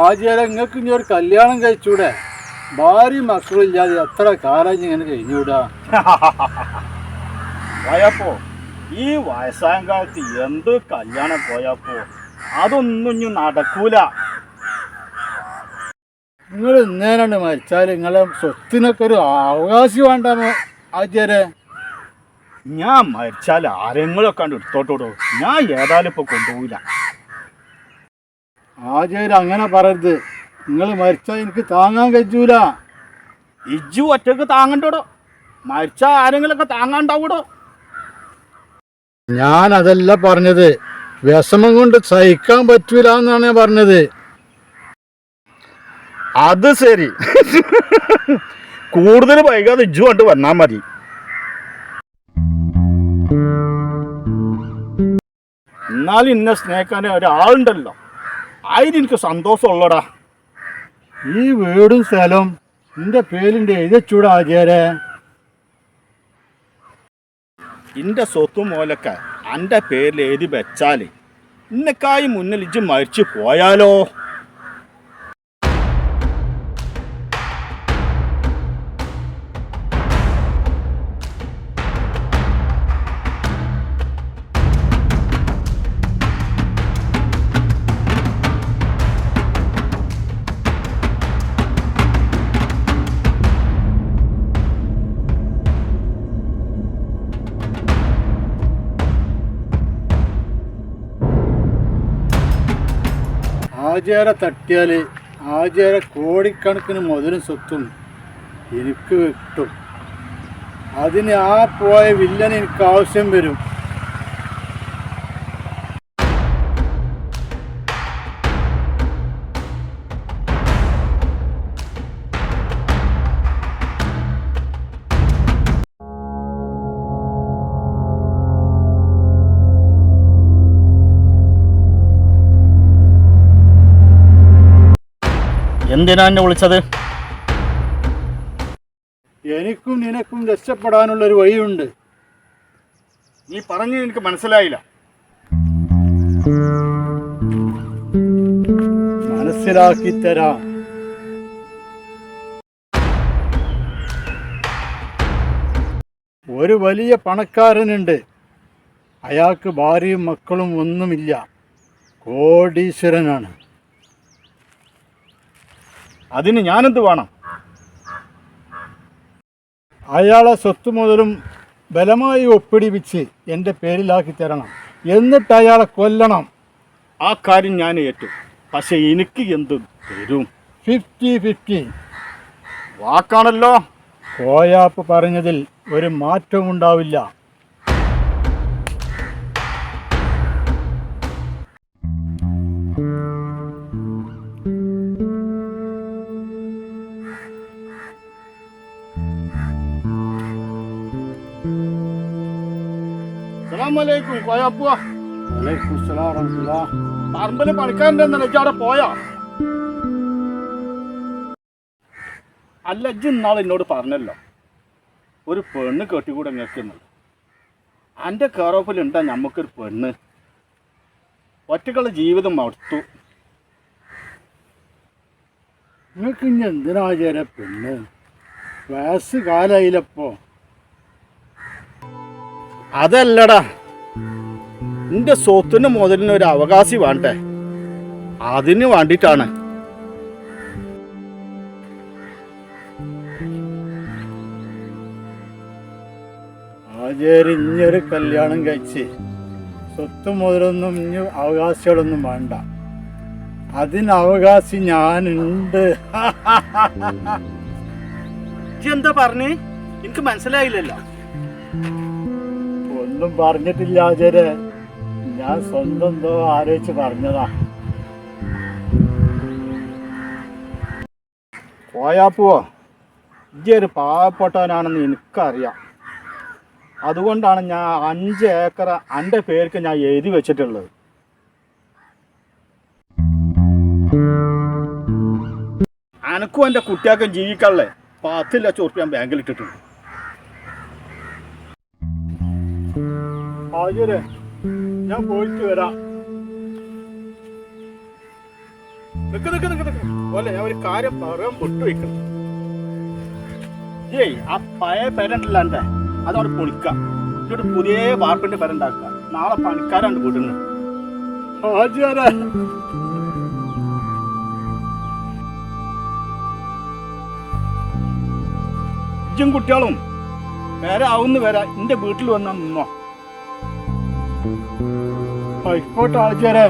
ആചാരം നിങ്ങൾക്ക് ഇനി ഒരു കല്യാണം കഴിച്ചൂടെ? ഭാര്യ മക്കളില്ലാതെ എത്ര കാലം ഇങ്ങനെ കഴിഞ്ഞൂടാ? പോയപ്പോ ഈ വയസ്സായ കാലത്ത് എന്ത് കല്യാണം പോയപ്പോ അതൊന്നും ഇനി നടക്കൂല. നിങ്ങൾ ഇന്നേനാണ് മരിച്ചാൽ നിങ്ങളെ സ്വത്തിനൊക്കെ ഒരു അവകാശം വേണ്ടാമോ ആചാരെ? ഞാൻ മരിച്ചാൽ ആരെങ്കിലുമൊക്കെ കണ്ട് എടുത്തോട്ടോടോ. ഞാൻ ഏതായാലും ഇപ്പൊ കൊണ്ടുപോയില്ല. ആചാര്യ അങ്ങനെ പറയരുത്. നിങ്ങൾ മരിച്ചാൽ എനിക്ക് താങ്ങാൻ കഴിയൂല. ഇജ്ജു ഒറ്റക്ക് താങ്ങണ്ടോടോ. മരിച്ചാൽ ആരെങ്കിലൊക്കെ താങ്ങാണ്ടാവൂടോ. ഞാൻ അതല്ല പറഞ്ഞത്, വിഷമം കൊണ്ട് സഹിക്കാൻ പറ്റൂല എന്നാണ് ഞാൻ പറഞ്ഞത്. അത് ശരി. കൂടുതൽ വൈകാതെ ഇജ്ജു കൊണ്ട് വന്നാൽ മതി. എന്നാലും ഇന്നെ സ്നേഹിക്കാൻ ഒരാളുണ്ടല്ലോ, അതിന് എനിക്ക് സന്തോഷമുള്ളടാ. ഈ വീടും സ്ഥലവും എൻ്റെ പേരിൻ്റെ എഴുതച്ചൂടാ ആചാരെ? എൻ്റെ സ്വത്തും മൂലൊക്കെ എൻ്റെ പേരിൽ എഴുതി വെച്ചാൽ ഇന്നക്കായി മുന്നിൽ ഇജ്ജ് മരിച്ചു പോയാലോ? ആചാരെ തട്ടിയാൽ ആചാരെ കോടിക്കണക്കിന് മുതലും സ്വത്തും എനിക്ക് കിട്ടും. അതിന് ആ പോയ വില്ലൻ എനിക്ക് ആവശ്യം വരും. എന്തിനാ എന്നെ വിളിച്ചത്? എനിക്കും നിനക്കും രക്ഷപ്പെടാനുള്ളൊരു വഴിയുണ്ട്. നീ പറഞ്ഞത് എനിക്ക് മനസ്സിലായില്ല. മനസ്സിലാക്കി തരാം. ഒരു വലിയ പണക്കാരനുണ്ട്. അയാൾക്ക് ഭാര്യയും മക്കളും ഒന്നുമില്ല. കോടീശ്വരനാണ്. അതിന് ഞാനെന്ത് വേണം? അയാളെ സ്വത്ത് മുതലും ബലമായി ഒപ്പിടിപ്പിച്ച് എൻ്റെ പേരിലാക്കി തരണം. എന്നിട്ട് അയാളെ കൊല്ലണം. ആ കാര്യം ഞാൻ ഏറ്റു. പക്ഷെ എനിക്ക് എന്ത് തരും? 50-50. വാക്കാണല്ലോ. കോയാപ്പ് പറഞ്ഞതിൽ ഒരു മാറ്റവും ഉണ്ടാവില്ല. അസ്സലാമലൈക്കും കോയാപ്പ. വലൈക്കുമുസ്സലാം. പറമ്പില് പണിക്കാരൻ്റെ അവിടെ പോയാ? അല്ല, ഇജ്ജ് ഇന്നാൾ എന്നോട് പറഞ്ഞല്ലോ ഒരു പെണ്ണ് കെട്ടിക്കൂടെ നിൽക്കുന്നത്. എൻ്റെ കയറോപ്പിലുണ്ടാ ഞമ്മക്കൊരു പെണ്ണ്. ഒറ്റക്കുള്ള ജീവിതം മടുത്തു. നിങ്ങൾക്ക് ഇനി എന്തിനാ ചേരാ പെണ്ണ്? വയസ്സ് കാലായില്ലപ്പോ. അതല്ലടാ, എൻ്റെ സ്വത്തിന് മുതലിന് ഒരു അവകാശി വേണ്ടേ? അതിന് വേണ്ടിയിട്ടാണ്. ആചാര്യ ഇഞ്ഞൊരു കല്യാണം കഴിച്ച് സ്വത്ത് മുതലൊന്നും ഇനി അവകാശികളൊന്നും വേണ്ട. അതിന് അവകാശി ഞാനുണ്ട്. എന്താ പറഞ്ഞേ? എനിക്ക് മനസ്സിലായില്ലല്ലോ. ഒന്നും പറഞ്ഞിട്ടില്ല ആചാര്യ. ഞാൻ സ്വന്തം എന്തോ ആലോചിച്ച് പറഞ്ഞതാ. പോയാപ്പോ ഇജ്ജൊരു പാവപ്പെട്ടവനാണെന്ന് എനിക്കറിയാം. അതുകൊണ്ടാണ് ഞാൻ 5 ഏക്കർ എൻ്റെ പേർക്ക് ഞാൻ എഴുതി വെച്ചിട്ടുള്ളത്. അനക്കും എൻ്റെ കുട്ടികൾക്കും ജീവിക്കാനുള്ളേ 10 ലക്ഷം ഉറുപ്പിക ഞാൻ ബാങ്കിൽ ഇട്ടിട്ടുണ്ട്. ആചാര്യ ഞാൻ പോയിട്ട് വരാം. പോലെ ഞാൻ ഒരു കാര്യം പറയാൻ വിട്ടുവയ്ക്കണം. ഏയ് ആ പഴയ പെരണ്ടല്ല എൻ്റെ അതവിടെ പൊളിക്കാം, എന്നിട്ട് പുതിയ വാർപ്പിന്റെ പെര ഉണ്ടാക്കുക. നാളെ പണിക്കാരാണ്ട് കൂട്ടുന്നു. ഹാജിയാരെ ഇജ്ജും കുട്ടികളും വേറെ ആവുന്ന വരെ എന്റെ വീട്ടിൽ വന്നാൽ നിന്നോ. ആയിക്കോട്ടെ ഹാജിയാരെ.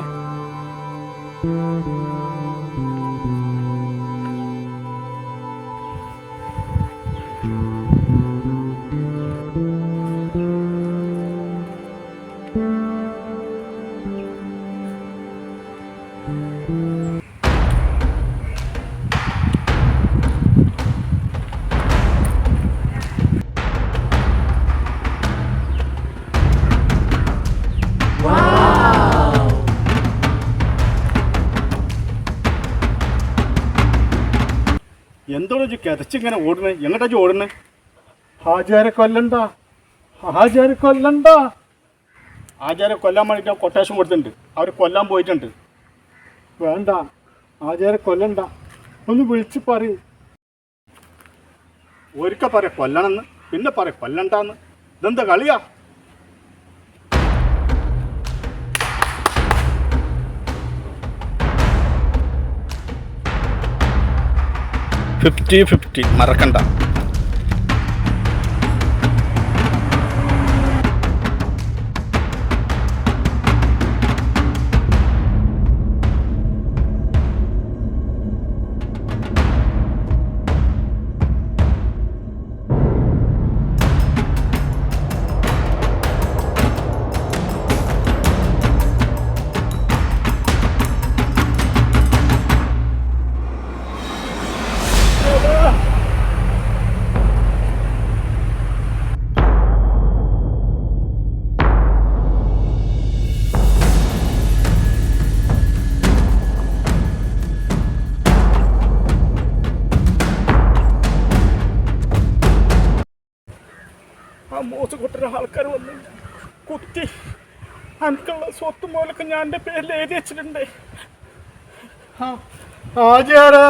എന്തോടെ കിതച്ചിങ്ങനെ ഓടുന്നേ? എങ്ങോട്ടാ ഓടുന്നേ? ഹാജിയാരെ കൊല്ലണ്ട, ഹാജിയാരെ കൊല്ലണ്ട. ആചാരെ കൊല്ലാൻ വേണ്ടിയിട്ട് കൊട്ടേഷൻ കൊടുത്തിട്ടുണ്ട്. അവർ കൊല്ലാൻ പോയിട്ടുണ്ട്. വേണ്ട, ഹാജിയാരെ കൊല്ലണ്ട. ഒന്ന് വിളിച്ച് പറയും. ഒരിക്കൽ പറയാം കൊല്ലണമെന്ന്, പിന്നെ പറയാം കൊല്ലണ്ടെന്ന്. ഇതെന്താ കളിയാ? ഫിഫ്റ്റി മറക്കണ്ട. ആ മോശ കുട്ടര ആൾക്കാർ വന്നു കുത്തി എനിക്കുള്ള സ്വത്ത് മൂലൊക്കെ ഞാൻ എൻ്റെ പേരിൽ എഴുതി വെച്ചിട്ടുണ്ട്. ഹാജിയാരെ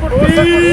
കുട്ടി